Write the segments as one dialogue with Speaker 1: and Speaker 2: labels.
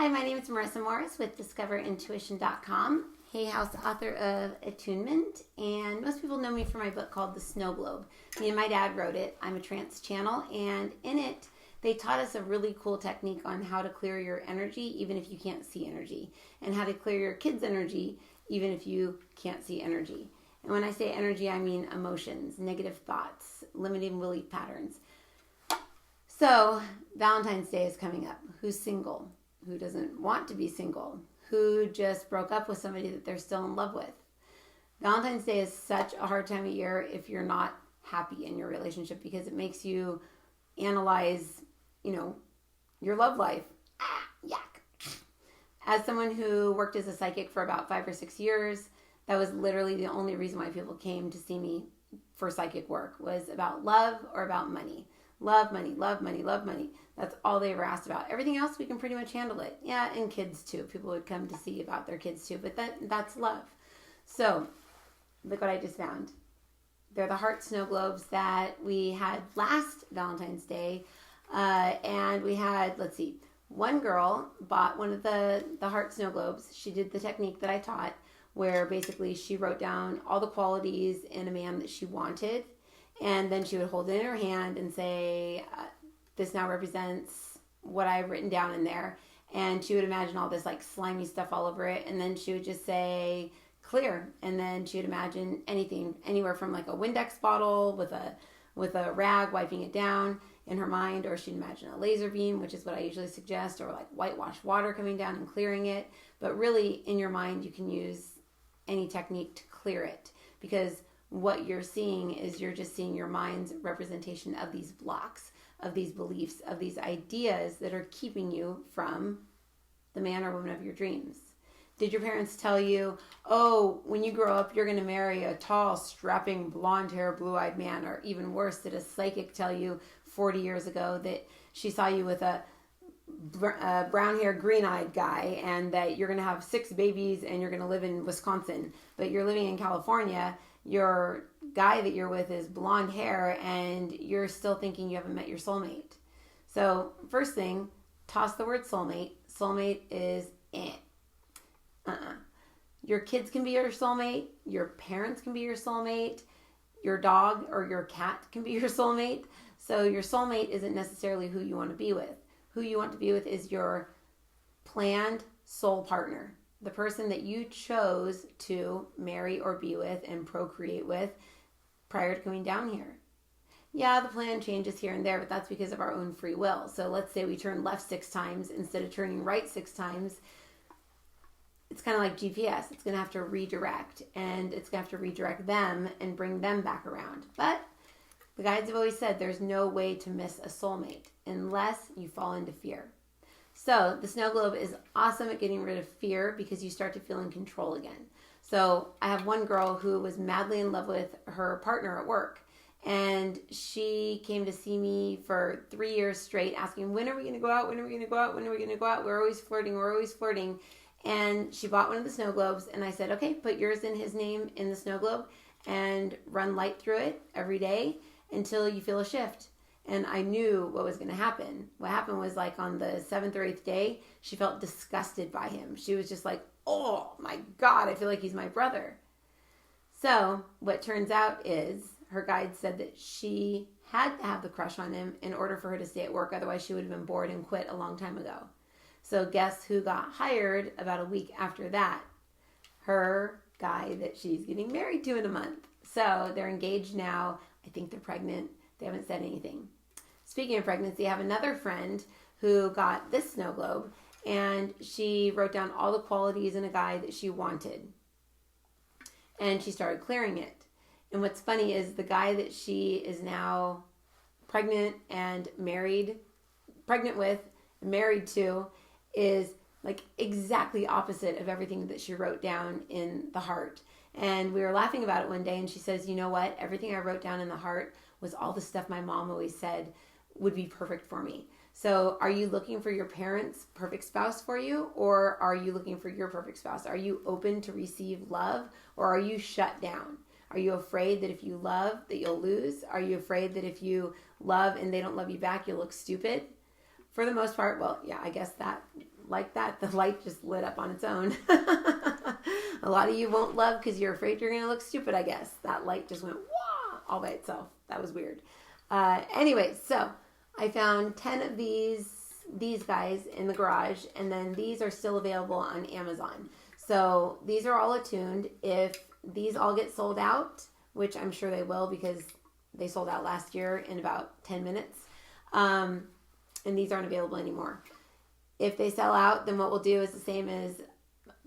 Speaker 1: Hi, my name is Marisa Moris with DiscoverIntuition.com, Hay House author of Attunement, and most people know me for my book called The Snow Globe. Me and my dad wrote it. I'm a trance channel, and in it, they taught us a really cool technique on how to clear your energy, even if you can't see energy, and how to clear your kids' energy, even if you can't see energy. And when I say energy, I mean emotions, negative thoughts, limiting belief patterns. So, Valentine's Day is coming up. Who's single? Who doesn't want to be single? Who just broke up with somebody that they're still in love with? Valentine's Day is such a hard time of year if you're not happy in your relationship, because it makes you analyze, your love life. Yuck. As someone who worked as a psychic for about 5 or 6 years, that was literally the only reason why people came to see me for psychic work, was about love or about money. Love, money, love, money, love, money. That's all they ever asked about. Everything else, we can pretty much handle it. Yeah, and kids too. People would come to see about their kids too, but that's love. So, look what I just found. They're the heart snow globes that we had last Valentine's Day. And we had, one girl bought one of the heart snow globes. She did the technique that I taught, where basically she wrote down all the qualities in a man that she wanted. And then she would hold it in her hand and say, this now represents what I've written down in there. And she would imagine all this slimy stuff all over it. And then she would just say, clear. And then she would imagine anything, anywhere from a Windex bottle with a rag wiping it down in her mind. Or she'd imagine a laser beam, which is what I usually suggest, or whitewash water coming down and clearing it. But really, in your mind, you can use any technique to clear it, because what you're seeing is you're just seeing your mind's representation of these blocks, of these beliefs, of these ideas that are keeping you from the man or woman of your dreams. Did your parents tell you, oh, when you grow up, you're going to marry a tall, strapping, blonde-haired, blue-eyed man? Or even worse, did a psychic tell you 40 years ago that she saw you with a brown-haired, green-eyed guy, and that you're going to have 6 babies and you're going to live in Wisconsin, but you're living in California? Your guy that you're with is blonde hair, and you're still thinking you haven't met your soulmate. So first thing, toss the word soulmate. Soulmate is Your kids can be your soulmate. Your parents can be your soulmate. Your dog or your cat can be your soulmate. So your soulmate isn't necessarily who you want to be with. Who you want to be with is your planned soul partner. The person that you chose to marry or be with and procreate with prior to coming down here. Yeah, the plan changes here and there, but that's because of our own free will. So let's say we turn left 6 times instead of turning right 6 times. It's kind of like GPS. It's going to have to redirect, and it's going to have to redirect them and bring them back around. But the guides have always said there's no way to miss a soulmate unless you fall into fear. So the snow globe is awesome at getting rid of fear, because you start to feel in control again. So I have one girl who was madly in love with her partner at work, and she came to see me for 3 years straight asking, when are we going to go out? When are we going to go out? When are we going to go out? We're always flirting. And she bought one of the snow globes, and I said, okay, put yours in his name in the snow globe and run light through it every day until you feel a shift. And I knew what was going to happen. What happened was on the 7th or 8th day, she felt disgusted by him. She was just like, oh my God, I feel like he's my brother. So what turns out is her guide said that she had to have the crush on him in order for her to stay at work. Otherwise, she would have been bored and quit a long time ago. So guess who got hired about a week after that? Her guy that she's getting married to in a month. So they're engaged now. I think they're pregnant. They haven't said anything. Speaking of pregnancy, I have another friend who got this snow globe, and she wrote down all the qualities in a guy that she wanted. And she started clearing it. And what's funny is the guy that she is now pregnant with, married to, is exactly opposite of everything that she wrote down in the heart. And we were laughing about it one day, and she says, you know what? Everything I wrote down in the heart was all the stuff my mom always said would be perfect for me. So are you looking for your parents' perfect spouse for you, or are you looking for your perfect spouse? Are you open to receive love, or are you shut down? Are you afraid that if you love that you'll lose? Are you afraid that if you love and they don't love you back, you'll look stupid? for the most part, well, yeah, I guess that, like that, the light just lit up on its own. A lot of you won't love because you're afraid you're going to look stupid, I guess. That light just went, wah, all by itself. That was weird. Anyway, so I found 10 of these guys in the garage, and then these are still available on Amazon. So these are all attuned. If these all get sold out, which I'm sure they will because they sold out last year in about 10 minutes, and these aren't available anymore. If they sell out, then what we'll do is the same as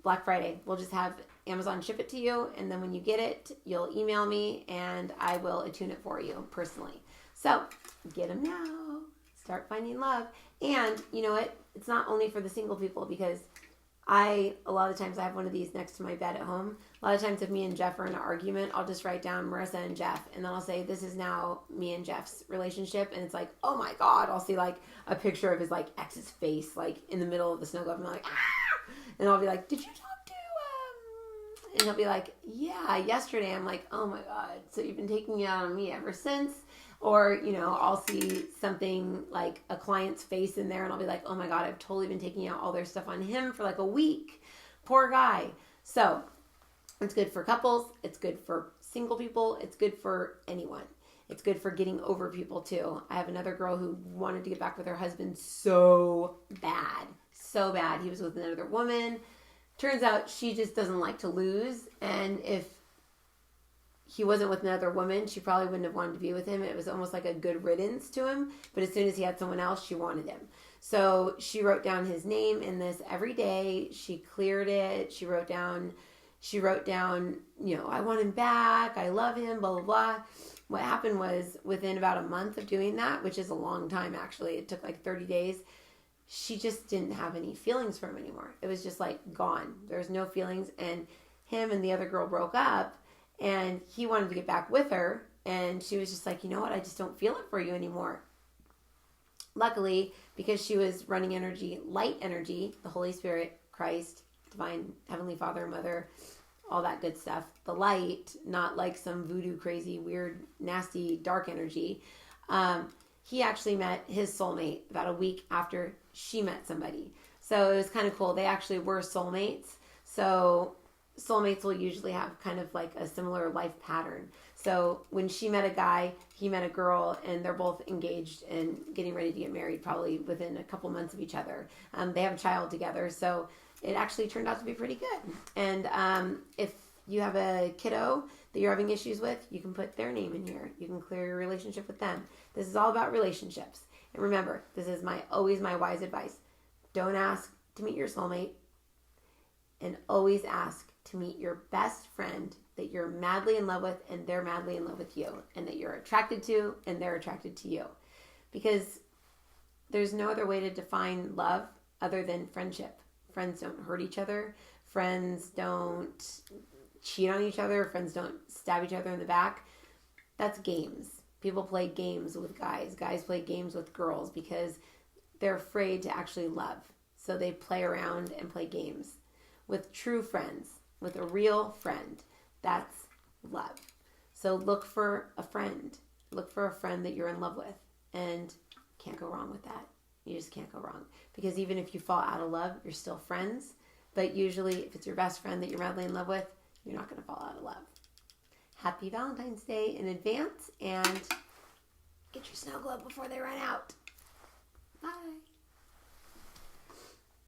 Speaker 1: Black Friday. We'll just have Amazon ship it to you, and then when you get it, you'll email me, and I will attune it for you personally. So get them now. Start finding love. And you know what? It's not only for the single people, because a lot of times I have one of these next to my bed at home. A lot of times if me and Jeff are in an argument, I'll just write down Marisa and Jeff, and then I'll say, this is now me and Jeff's relationship. And it's like, oh my God, I'll see like a picture of his like ex's face, like in the middle of the snow globe. And I'm like, ah! And I'll be like, did you talk to, and he'll be like, yeah, yesterday. I'm like, oh my God. So you've been taking it out on me ever since? Or, you know, I'll see something like a client's face in there and I'll be like, oh my God, I've totally been taking out all their stuff on him for like a week. Poor guy. So it's good for couples. It's good for single people. It's good for anyone. It's good for getting over people too. I have another girl who wanted to get back with her husband so bad. So bad. He was with another woman. Turns out she just doesn't like to lose. And if he wasn't with another woman, she probably wouldn't have wanted to be with him. It was almost like a good riddance to him. But as soon as he had someone else, she wanted him. So she wrote down his name in this every day. She cleared it. She wrote down, you know, I want him back. I love him, blah, blah, blah. What happened was within about a month of doing that, which is a long time actually, it took like 30 days, she just didn't have any feelings for him anymore. It was just like gone. There was no feelings. And him and the other girl broke up. And he wanted to get back with her, and she was just like, you know what, I just don't feel it for you anymore. Luckily, because she was running energy, light energy, the Holy Spirit, Christ, Divine Heavenly Father, Mother, all that good stuff, the light, not like some voodoo, crazy, weird, nasty, dark energy. He actually met his soulmate about a week after she met somebody. So it was kind of cool. They actually were soulmates. So soulmates will usually have kind of like a similar life pattern. So when she met a guy, he met a girl, and they're both engaged and getting ready to get married probably within a couple months of each other. They have a child together. So it actually turned out to be pretty good. And if you have a kiddo that you're having issues with, you can put their name in here. You can clear your relationship with them. This is all about relationships. And remember, this is always my wise advice. Don't ask to meet your soulmate, and always ask to meet your best friend that you're madly in love with, and they're madly in love with you, and that you're attracted to, and they're attracted to you. Because there's no other way to define love other than friendship. Friends don't hurt each other. Friends don't cheat on each other. Friends don't stab each other in the back. That's games. People play games with guys. Guys play games with girls because they're afraid to actually love. So they play around and play games. With true friends, with a real friend, that's love. So look for a friend. Look for a friend that you're in love with, and can't go wrong with that. You just can't go wrong. Because even if you fall out of love, you're still friends. But usually if it's your best friend that you're madly in love with, you're not going to fall out of love. Happy Valentine's Day in advance, and get your snow globe before they run out.